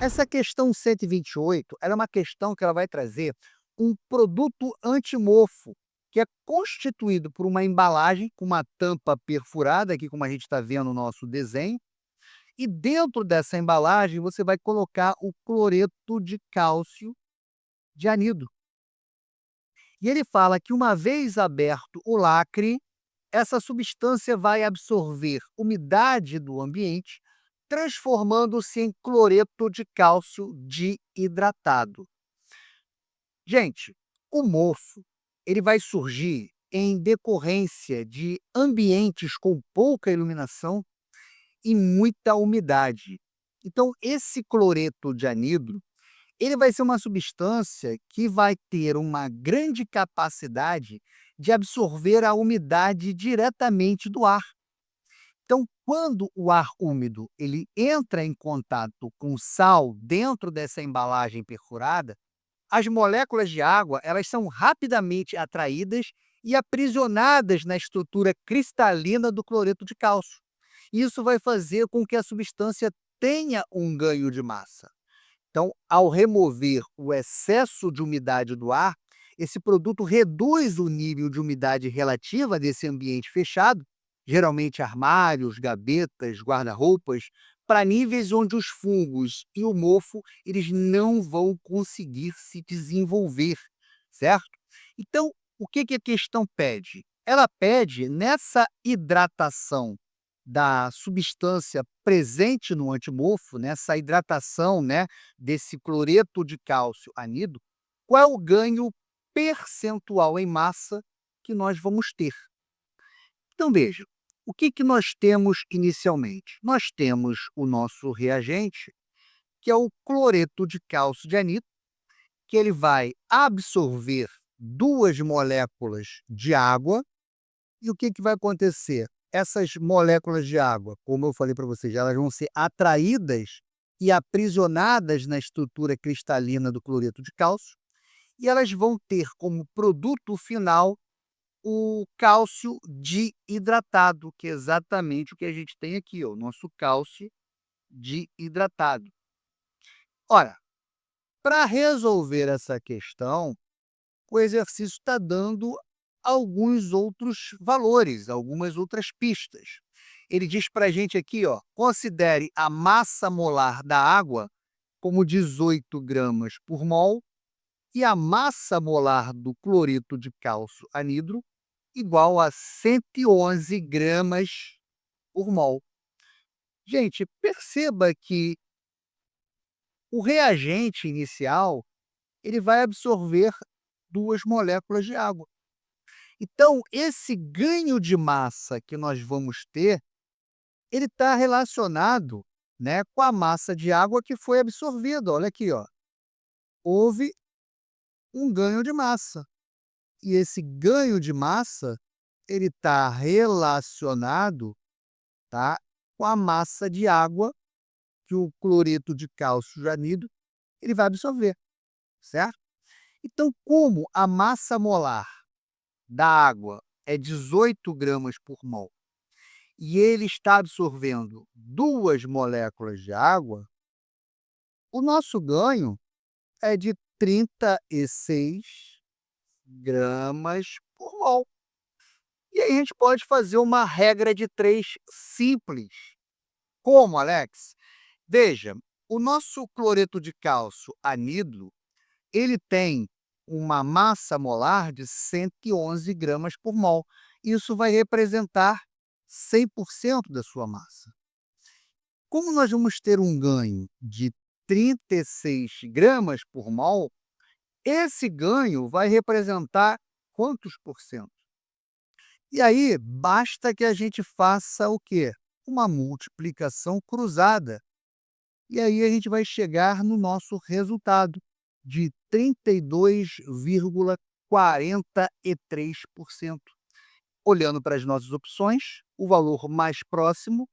Essa questão 128, ela é uma questão que ela vai trazer um produto antimofo, que é constituído por uma embalagem com uma tampa perfurada, aqui como a gente está vendo no nosso desenho, e dentro dessa embalagem você vai colocar o cloreto de cálcio de anido. E ele fala que uma vez aberto o lacre, essa substância vai absorver umidade do ambiente, transformando-se em cloreto de cálcio diidratado. Gente, o mofo, ele vai surgir em decorrência de ambientes com pouca iluminação e muita umidade. Então, esse cloreto de anidro, ele vai ser uma substância que vai ter uma grande capacidade de absorver a umidade diretamente do ar. Então, quando o ar úmido ele entra em contato com sal dentro dessa embalagem perfurada, as moléculas de água, elas são rapidamente atraídas e aprisionadas na estrutura cristalina do cloreto de cálcio. Isso vai fazer com que a substância tenha um ganho de massa. Então, ao remover o excesso de umidade do ar, esse produto reduz o nível de umidade relativa desse ambiente fechado, geralmente armários, gavetas, guarda-roupas, para níveis onde os fungos e o mofo eles não vão conseguir se desenvolver, certo? Então, o que que a questão pede? Ela pede nessa hidratação da substância presente no antimofo, nessa hidratação, né, desse cloreto de cálcio anido, qual é o ganho percentual em massa que nós vamos ter. Então veja, o que que nós temos inicialmente? Nós temos o nosso reagente, que é o cloreto de cálcio de anidro, que ele vai absorver 2 moléculas de água, e o que que vai acontecer? Essas moléculas de água, como eu falei para vocês, elas vão ser atraídas e aprisionadas na estrutura cristalina do cloreto de cálcio, e elas vão ter como produto final o cálcio diidratado, que é exatamente o que a gente tem aqui, ó, o nosso cálcio diidratado. Ora, para resolver essa questão, o exercício está dando alguns outros valores, algumas outras pistas. Ele diz para a gente aqui, ó, considere a massa molar da água como 18 gramas por mol e a massa molar do cloreto de cálcio anidro igual a 111 gramas por mol. Gente, perceba que o reagente inicial ele vai absorver 2 moléculas de água. Então, esse ganho de massa que nós vamos ter, ele está relacionado, né, com a massa de água que foi absorvida. Olha aqui, ó, houve um ganho de massa. E esse ganho de massa, ele está relacionado, tá, com a massa de água que o cloreto de cálcio de anidro ele vai absorver, certo? Então, como a massa molar da água é 18 gramas por mol e ele está absorvendo 2 moléculas de água, o nosso ganho é de 36 gramas por mol. E aí a gente pode fazer uma regra de 3 simples. Como, Alex? Veja, o nosso cloreto de cálcio anidro, ele tem uma massa molar de 111 gramas por mol. Isso vai representar 100% da sua massa. Como nós vamos ter um ganho de 36 gramas por mol, esse ganho vai representar quantos por cento? E aí, basta que a gente faça o quê? Uma multiplicação cruzada. E aí a gente vai chegar no nosso resultado de 32,43%. Olhando para as nossas opções, o valor mais próximo,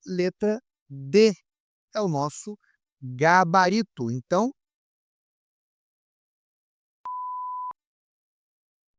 letra D, é o nosso gabarito. Então,